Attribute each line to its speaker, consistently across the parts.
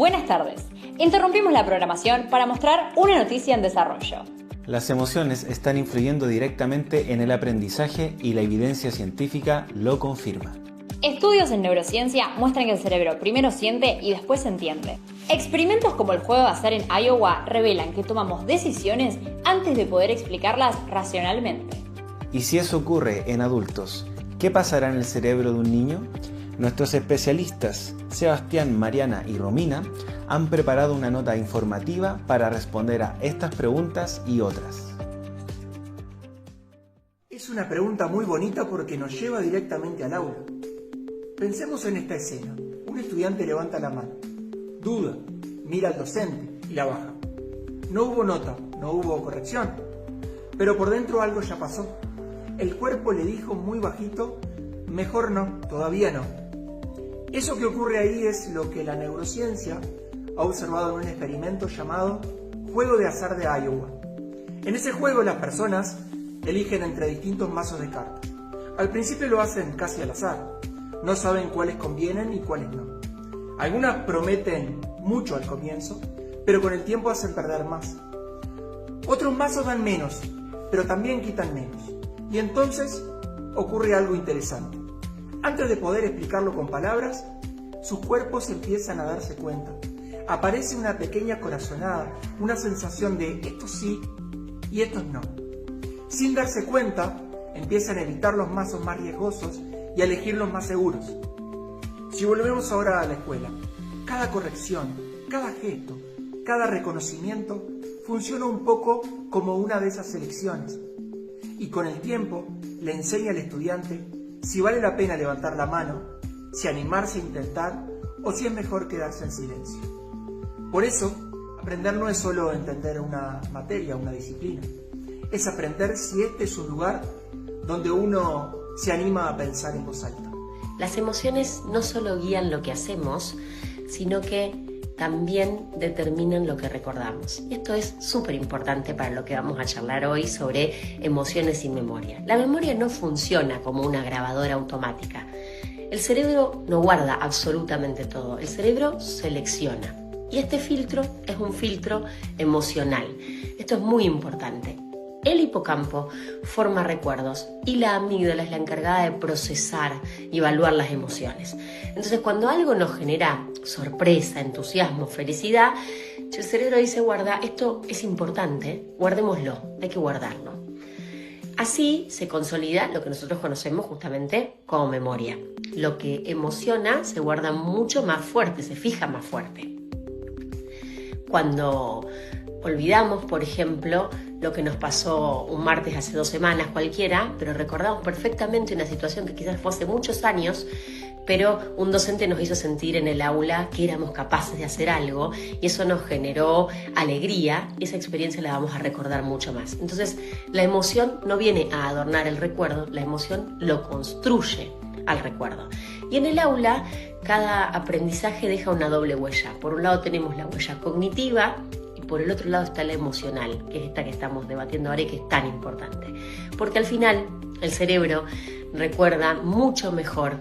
Speaker 1: Buenas tardes. Interrumpimos la programación para mostrar una noticia en desarrollo.
Speaker 2: Las emociones están influyendo directamente en el aprendizaje y la evidencia científica lo confirma.
Speaker 1: Estudios en neurociencia muestran que el cerebro primero siente y después entiende. Experimentos como el juego de azar en Iowa revelan que tomamos decisiones antes de poder explicarlas racionalmente.
Speaker 2: ¿Y si eso ocurre en adultos, qué pasará en el cerebro de un niño? Nuestros especialistas, Sebastián, Mariana y Romina, han preparado una nota informativa para responder a estas preguntas y otras.
Speaker 3: Es una pregunta muy bonita porque nos lleva directamente al aula. Pensemos en esta escena. Un estudiante levanta la mano, duda, mira al docente y la baja. No hubo nota, no hubo corrección, pero por dentro algo ya pasó. El cuerpo le dijo muy bajito, mejor no, todavía no. Eso que ocurre ahí es lo que la neurociencia ha observado en un experimento llamado Juego de Azar de Iowa. En ese juego las personas eligen entre distintos mazos de cartas. Al principio lo hacen casi al azar, no saben cuáles convienen y cuáles no. Algunas prometen mucho al comienzo, pero con el tiempo hacen perder más. Otros mazos dan menos, pero también quitan menos. Y entonces ocurre algo interesante. Antes de poder explicarlo con palabras, sus cuerpos empiezan a darse cuenta. Aparece una pequeña corazonada, una sensación de estos sí y estos no. Sin darse cuenta, empiezan a evitar los mazos más riesgosos y a elegir los más seguros. Si volvemos ahora a la escuela, cada corrección, cada gesto, cada reconocimiento funciona un poco como una de esas elecciones. Y con el tiempo le enseña al estudiante si vale la pena levantar la mano, si animarse a intentar o si es mejor quedarse en silencio. Por eso, aprender no es solo entender una materia, una disciplina. Es aprender si este es un lugar donde uno se anima a pensar en voz alta.
Speaker 4: Las emociones no solo guían lo que hacemos, sino que también determinan lo que recordamos. Y esto es súper importante para lo que vamos a charlar hoy sobre emociones y memoria. La memoria no funciona como una grabadora automática. El cerebro no guarda absolutamente todo, el cerebro selecciona. Y este filtro es un filtro emocional. Esto es muy importante. El hipocampo forma recuerdos y la amígdala es la encargada de procesar y evaluar las emociones. Entonces, cuando algo nos genera sorpresa, entusiasmo, felicidad, si el cerebro dice guarda, esto es importante, guardémoslo, hay que guardarlo. Así se consolida lo que nosotros conocemos justamente como memoria. Lo que emociona se guarda mucho más fuerte, se fija más fuerte. Cuando olvidamos, por ejemplo, lo que nos pasó un martes hace 2 semanas cualquiera, pero recordamos perfectamente una situación que quizás fue hace muchos años, pero un docente nos hizo sentir en el aula que éramos capaces de hacer algo y eso nos generó alegría y esa experiencia la vamos a recordar mucho más. Entonces, la emoción no viene a adornar el recuerdo, la emoción lo construye al recuerdo. Y en el aula, cada aprendizaje deja una doble huella. Por un lado tenemos la huella cognitiva, por el otro lado está la emocional, que es esta que estamos debatiendo ahora y que es tan importante. Porque al final el cerebro recuerda mucho mejor,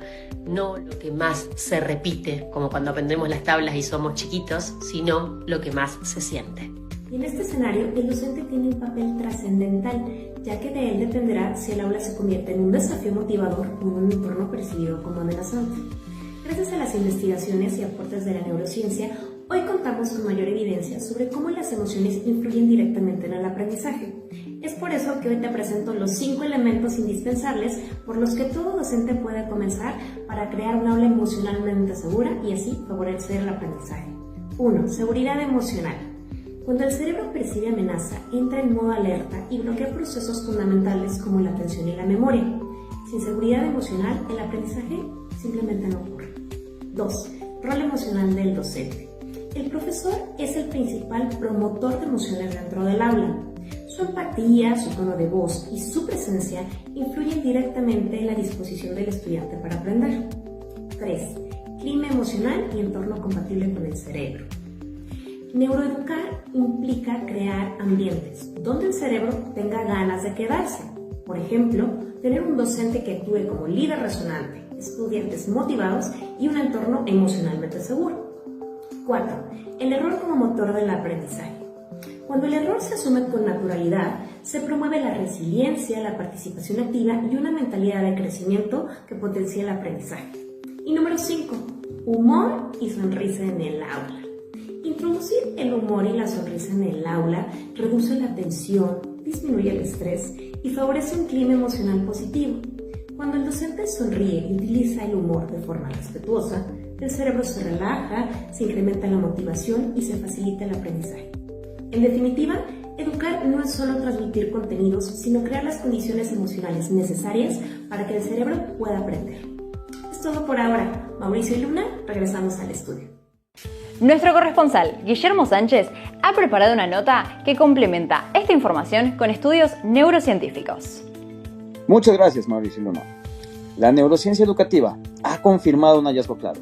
Speaker 4: no lo que más se repite, como cuando aprendemos las tablas y somos chiquitos, sino lo que más se siente.
Speaker 5: Y en este escenario, el docente tiene un papel trascendental, ya que de él dependerá si el aula se convierte en un desafío motivador o en un entorno percibido como amenazante. Gracias a las investigaciones y aportes de la neurociencia, hoy contamos con mayor evidencia sobre cómo las emociones influyen directamente en el aprendizaje. Es por eso que hoy te presento los 5 elementos indispensables por los que todo docente puede comenzar para crear un aula emocionalmente segura y así favorecer el aprendizaje. 1. Seguridad emocional. Cuando el cerebro percibe amenaza, entra en modo alerta y bloquea procesos fundamentales como la atención y la memoria. Sin seguridad emocional, el aprendizaje simplemente no ocurre. 2. Rol emocional del docente. El profesor es el principal promotor de emociones dentro del aula. Su empatía, su tono de voz y su presencia influyen directamente en la disposición del estudiante para aprender. 3. Clima emocional y entorno compatible con el cerebro. Neuroeducar implica crear ambientes donde el cerebro tenga ganas de quedarse. Por ejemplo, tener un docente que actúe como líder resonante, estudiantes motivados y un entorno emocionalmente seguro. 4. El error como motor del aprendizaje. Cuando el error se asume con naturalidad, se promueve la resiliencia, la participación activa y una mentalidad de crecimiento que potencia el aprendizaje. Y número 5. Humor y sonrisa en el aula. Introducir el humor y la sonrisa en el aula reduce la tensión, disminuye el estrés y favorece un clima emocional positivo. Cuando el docente sonríe y utiliza el humor de forma respetuosa, el cerebro se relaja, se incrementa la motivación y se facilita el aprendizaje. En definitiva, educar no es solo transmitir contenidos, sino crear las condiciones emocionales necesarias para que el cerebro pueda aprender. Es todo por ahora. Mauricio y Luna, regresamos al estudio.
Speaker 1: Nuestro corresponsal, Guillermo Sánchez, ha preparado una nota que complementa esta información con estudios neurocientíficos.
Speaker 6: Muchas gracias, Mauricio y Luna. La neurociencia educativa ha confirmado un hallazgo claro.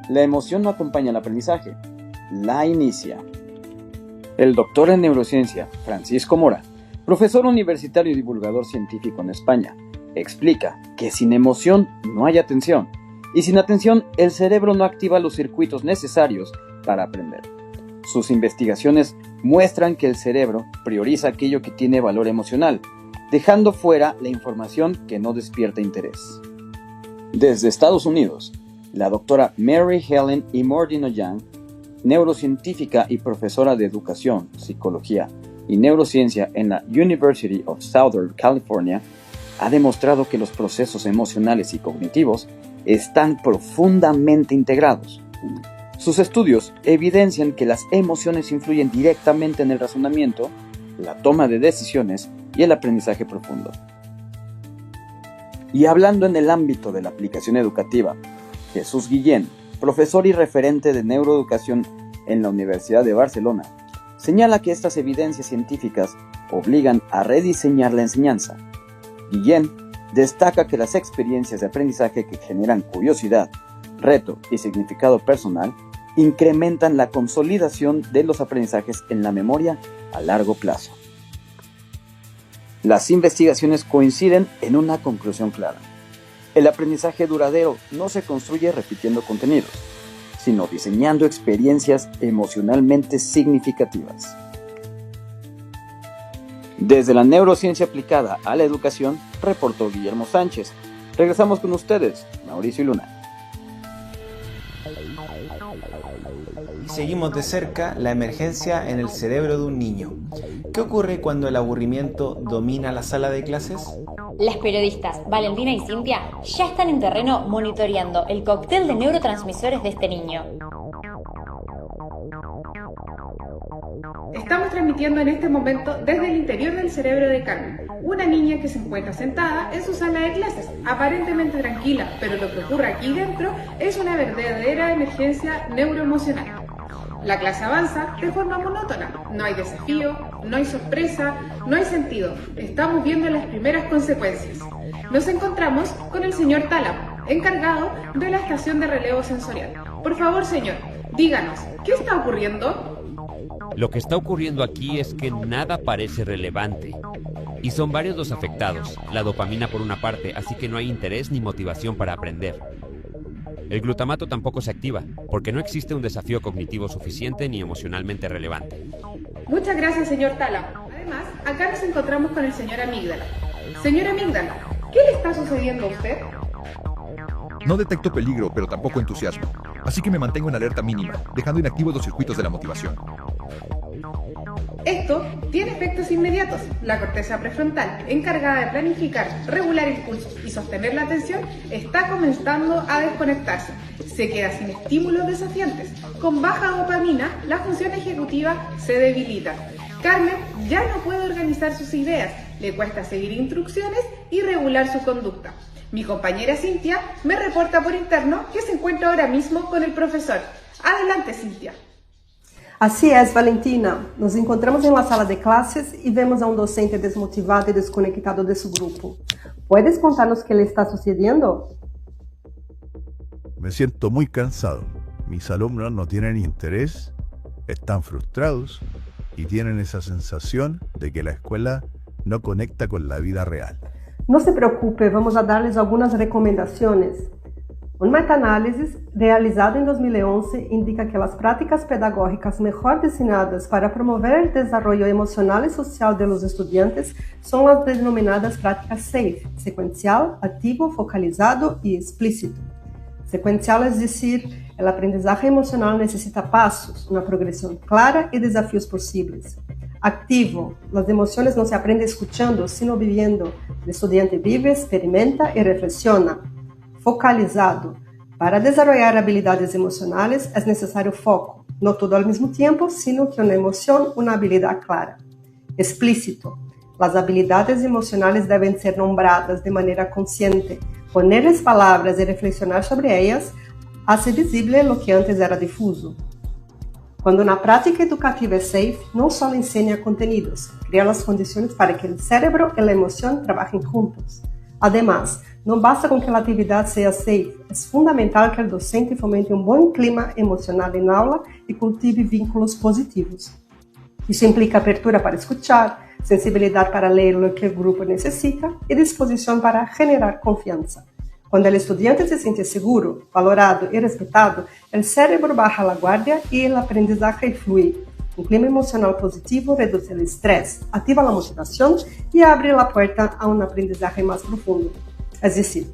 Speaker 6: La emoción no acompaña el aprendizaje, la inicia. El doctor en neurociencia, Francisco Mora, profesor universitario y divulgador científico en España, explica que sin emoción no hay atención, y sin atención el cerebro no activa los circuitos necesarios para aprender. Sus investigaciones muestran que el cerebro prioriza aquello que tiene valor emocional, dejando fuera la información que no despierta interés. Desde Estados Unidos, la doctora Mary Helen Imordino Young, neurocientífica y profesora de educación, psicología y neurociencia en la University of Southern California, ha demostrado que los procesos emocionales y cognitivos están profundamente integrados. Sus estudios evidencian que las emociones influyen directamente en el razonamiento, la toma de decisiones y el aprendizaje profundo. Y hablando en el ámbito de la aplicación educativa, Jesús Guillén, profesor y referente de neuroeducación en la Universidad de Barcelona, señala que estas evidencias científicas obligan a rediseñar la enseñanza. Guillén destaca que las experiencias de aprendizaje que generan curiosidad, reto y significado personal incrementan la consolidación de los aprendizajes en la memoria a largo plazo. Las investigaciones coinciden en una conclusión clara. El aprendizaje duradero no se construye repitiendo contenidos, sino diseñando experiencias emocionalmente significativas. Desde la neurociencia aplicada a la educación, reportó Guillermo Sánchez. Regresamos con ustedes, Mauricio y Luna.
Speaker 2: Y seguimos de cerca la emergencia en el cerebro de un niño. ¿Qué ocurre cuando el aburrimiento domina la sala de clases?
Speaker 1: Las periodistas Valentina y Cintia ya están en terreno monitoreando el cóctel de neurotransmisores de este niño.
Speaker 7: Estamos transmitiendo en este momento desde el interior del cerebro de Carmen, una niña que se encuentra sentada en su sala de clases, aparentemente tranquila, pero lo que ocurre aquí dentro es una verdadera emergencia neuroemocional. La clase avanza de forma monótona, no hay desafío, no hay sorpresa, no hay sentido, estamos viendo las primeras consecuencias. Nos encontramos con el señor Tálamo, encargado de la estación de relevo sensorial. Por favor, señor, díganos, ¿qué está ocurriendo?
Speaker 8: Lo que está ocurriendo aquí es que nada parece relevante. Y son varios los afectados, la dopamina por una parte, así que no hay interés ni motivación para aprender. El glutamato tampoco se activa, porque no existe un desafío cognitivo suficiente ni emocionalmente relevante.
Speaker 7: Muchas gracias, señor Tálamo. Además, acá nos encontramos con el señor Amígdala. Señor Amígdala, ¿qué le está sucediendo a usted?
Speaker 9: No detecto peligro, pero tampoco entusiasmo. Así que me mantengo en alerta mínima, dejando inactivos los circuitos de la motivación.
Speaker 7: Esto tiene efectos inmediatos. La corteza prefrontal, encargada de planificar, regular impulsos y sostener la atención, está comenzando a desconectarse. Se queda sin estímulos desafiantes. Con baja dopamina, la función ejecutiva se debilita. Carmen ya no puede organizar sus ideas, le cuesta seguir instrucciones y regular su conducta. Mi compañera Cintia me reporta por interno que se encuentra ahora mismo con el profesor. Adelante, Cintia.
Speaker 10: Así es, Valentina. Nos encontramos en la sala de clases y vemos a un docente desmotivado y desconectado de su grupo. ¿Puedes contarnos qué le está sucediendo?
Speaker 11: Me siento muy cansado. Mis alumnos no tienen interés, están frustrados y tienen esa sensación de que la escuela no conecta con la vida real.
Speaker 10: No se preocupe, vamos a darles algunas recomendaciones. Un metaanálisis realizado en 2011 indica que las prácticas pedagógicas mejor diseñadas para promover el desarrollo emocional y social de los estudiantes son las denominadas prácticas SAFE, secuencial, activo, focalizado y explícito. Secuencial es decir, el aprendizaje emocional necesita pasos, una progresión clara y desafíos posibles. Activo, las emociones no se aprenden escuchando, sino viviendo. El estudiante vive, experimenta y reflexiona. Focalizado. Para desarrollar habilidades emocionales es necesario foco, no todo al mismo tiempo, sino que una emoción, una habilidad clara. Explícito. Las habilidades emocionales deben ser nombradas de manera consciente. Ponerles palabras y reflexionar sobre ellas hace visible lo que antes era difuso. Cuando una práctica educativa es SAFE, no solo enseña contenidos, crea las condiciones para que el cerebro y la emoción trabajen juntos. Además, no basta con que la actividad sea SAFE, es fundamental que el docente fomente un buen clima emocional en aula y cultive vínculos positivos. Eso implica apertura para escuchar, sensibilidad para leer lo que el grupo necesita y disposición para generar confianza. Cuando el estudiante se siente seguro, valorado y respetado, el cerebro baja la guardia y el aprendizaje fluye. Un clima emocional positivo reduce el estrés, activa la motivación y abre la puerta a un aprendizaje más profundo. Es decir,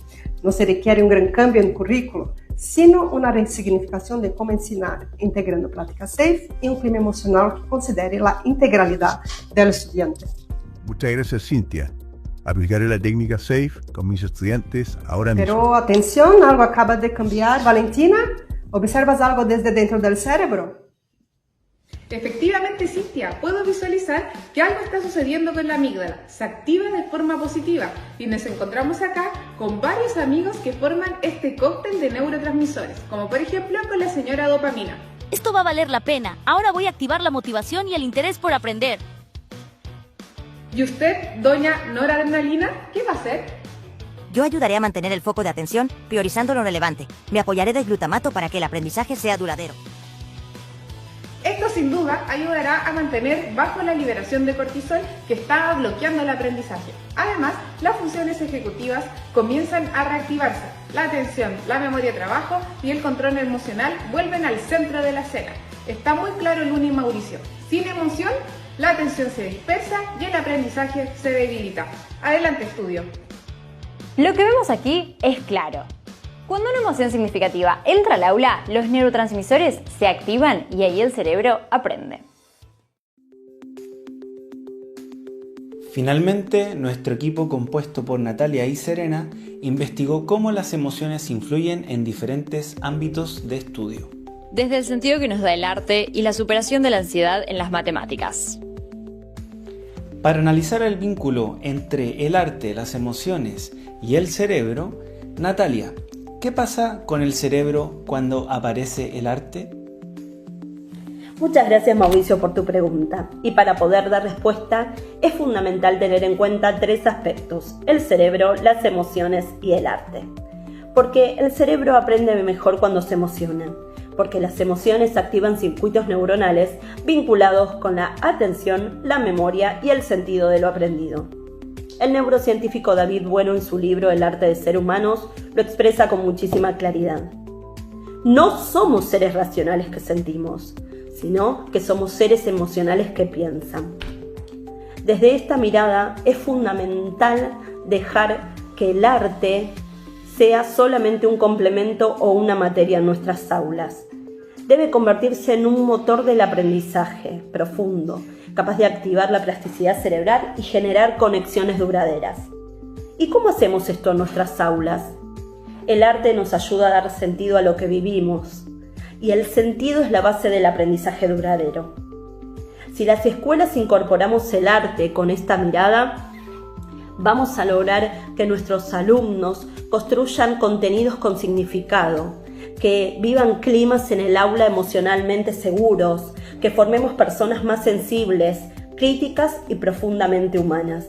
Speaker 10: no se requiere un gran cambio en el currículo, sino una resignificación de cómo enseñar, integrando prácticas SAFE y un clima emocional que considere la integralidad del estudiante.
Speaker 11: Muchas gracias, Cintia. Aplicaré la técnica SAFE con mis estudiantes ahora mismo.
Speaker 10: Pero atención, algo acaba de cambiar. Valentina, ¿observas algo desde dentro del cerebro?
Speaker 7: Efectivamente, Cintia, puedo visualizar que algo está sucediendo con la amígdala. Se activa de forma positiva y nos encontramos acá con varios amigos que forman este cóctel de neurotransmisores, como por ejemplo con la señora dopamina.
Speaker 12: Esto va a valer la pena. Ahora voy a activar la motivación y el interés por aprender.
Speaker 7: ¿Y usted, doña noradrenalina, qué va a hacer?
Speaker 13: Yo ayudaré a mantener el foco de atención, priorizando lo relevante. Me apoyaré del glutamato para que el aprendizaje sea duradero.
Speaker 7: Esto sin duda ayudará a mantener bajo la liberación de cortisol que está bloqueando el aprendizaje. Además, las funciones ejecutivas comienzan a reactivarse. La atención, la memoria de trabajo y el control emocional vuelven al centro de la escena. Está muy claro Luna y Mauricio. Sin emoción, la atención se dispersa y el aprendizaje se debilita. Adelante, estudio.
Speaker 1: Lo que vemos aquí es claro. Cuando una emoción significativa entra al aula, los neurotransmisores se activan y ahí el cerebro aprende.
Speaker 2: Finalmente, nuestro equipo compuesto por Natalia y Serena investigó cómo las emociones influyen en diferentes ámbitos de estudio.
Speaker 1: Desde el sentido que nos da el arte y la superación de la ansiedad en las matemáticas.
Speaker 2: Para analizar el vínculo entre el arte, las emociones y el cerebro, Natalia, ¿qué pasa con el cerebro cuando aparece el arte?
Speaker 14: Muchas gracias, Mauricio, por tu pregunta. Y para poder dar respuesta es fundamental tener en cuenta tres aspectos: el cerebro, las emociones y el arte. Porque el cerebro aprende mejor cuando se emociona, porque las emociones activan circuitos neuronales vinculados con la atención, la memoria y el sentido de lo aprendido. El neurocientífico David Bueno, en su libro El arte de ser humanos, lo expresa con muchísima claridad. No somos seres racionales que sentimos, sino que somos seres emocionales que piensan. Desde esta mirada es fundamental dejar que el arte sea solamente un complemento o una materia en nuestras aulas. Debe convertirse en un motor del aprendizaje profundo, capaz de activar la plasticidad cerebral y generar conexiones duraderas. ¿Y cómo hacemos esto en nuestras aulas? El arte nos ayuda a dar sentido a lo que vivimos, y el sentido es la base del aprendizaje duradero. Si las escuelas incorporamos el arte con esta mirada, vamos a lograr que nuestros alumnos construyan contenidos con significado, que vivan climas en el aula emocionalmente seguros, que formemos personas más sensibles, críticas y profundamente humanas.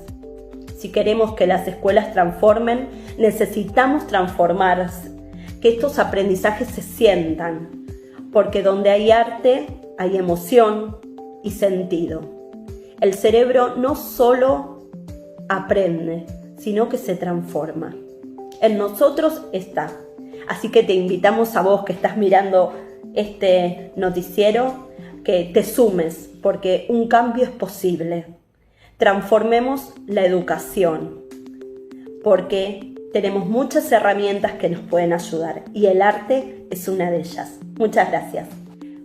Speaker 14: Si queremos que las escuelas transformen, necesitamos transformar, que estos aprendizajes se sientan, porque donde hay arte, hay emoción y sentido. El cerebro no solo aprende, sino que se transforma. En nosotros está Así que te invitamos a vos que estás mirando este noticiero, que te sumes, porque un cambio es posible. Transformemos la educación, porque tenemos muchas herramientas que nos pueden ayudar y el arte es una de ellas. Muchas gracias.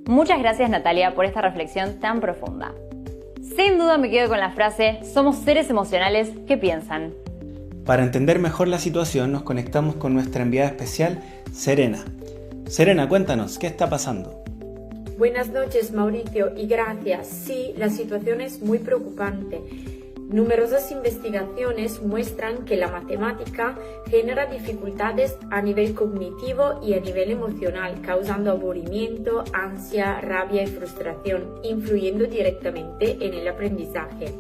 Speaker 1: Muchas gracias, Natalia, por esta reflexión tan profunda. Sin duda me quedo con la frase, somos seres emocionales que piensan.
Speaker 2: Para entender mejor la situación nos conectamos con nuestra enviada especial, Serena. Serena, cuéntanos, ¿qué está pasando?
Speaker 15: Buenas noches, Mauricio, y gracias. Sí, la situación es muy preocupante. Numerosas investigaciones muestran que la matemática genera dificultades a nivel cognitivo y a nivel emocional, causando aburrimiento, ansia, rabia y frustración, influyendo directamente en el aprendizaje.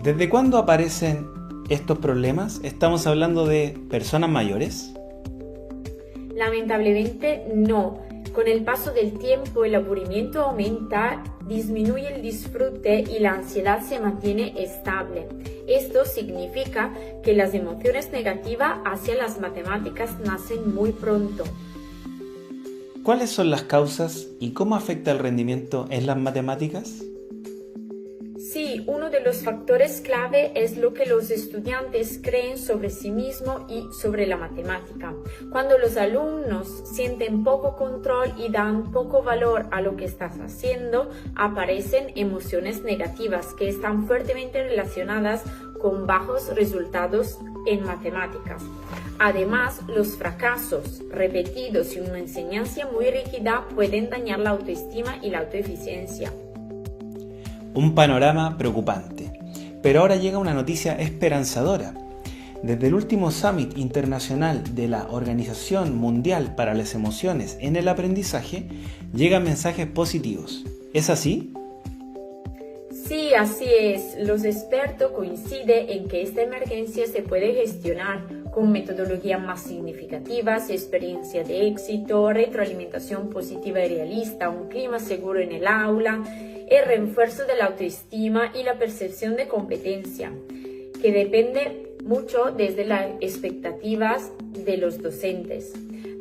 Speaker 2: ¿Desde cuándo aparecen estos problemas? ¿Estamos hablando de personas mayores?
Speaker 15: Lamentablemente no. Con el paso del tiempo el aburrimiento aumenta, disminuye el disfrute y la ansiedad se mantiene estable. Esto significa que las emociones negativas hacia las matemáticas nacen muy pronto.
Speaker 2: ¿Cuáles son las causas y cómo afecta el rendimiento en las matemáticas?
Speaker 15: Sí, uno de los factores clave es lo que los estudiantes creen sobre sí mismos y sobre la matemática. Cuando los alumnos sienten poco control y dan poco valor a lo que estás haciendo, aparecen emociones negativas que están fuertemente relacionadas con bajos resultados en matemáticas. Además, los fracasos repetidos y una enseñanza muy rígida pueden dañar la autoestima y la autoeficiencia.
Speaker 2: Un panorama preocupante. Pero ahora llega una noticia esperanzadora. Desde el último Summit Internacional de la Organización Mundial para las Emociones en el Aprendizaje, llegan mensajes positivos. ¿Es así?
Speaker 15: Sí, así es. Los expertos coinciden en que esta emergencia se puede gestionar con metodologías más significativas, experiencia de éxito, retroalimentación positiva y realista, un clima seguro en el aula, el refuerzo de la autoestima y la percepción de competencia, que depende mucho desde las expectativas de los docentes.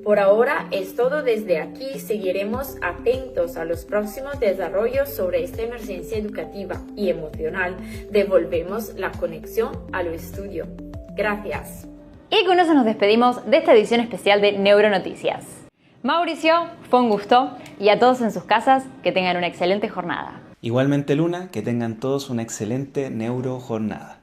Speaker 15: Por ahora es todo desde aquí. Seguiremos atentos a los próximos desarrollos sobre esta emergencia educativa y emocional. Devolvemos la conexión a lo estudio. Gracias.
Speaker 1: Y con eso nos despedimos de esta edición especial de Neuronoticias. Mauricio, fue un gusto, y a todos en sus casas, que tengan una excelente jornada.
Speaker 2: Igualmente, Luna, que tengan todos una excelente neurojornada.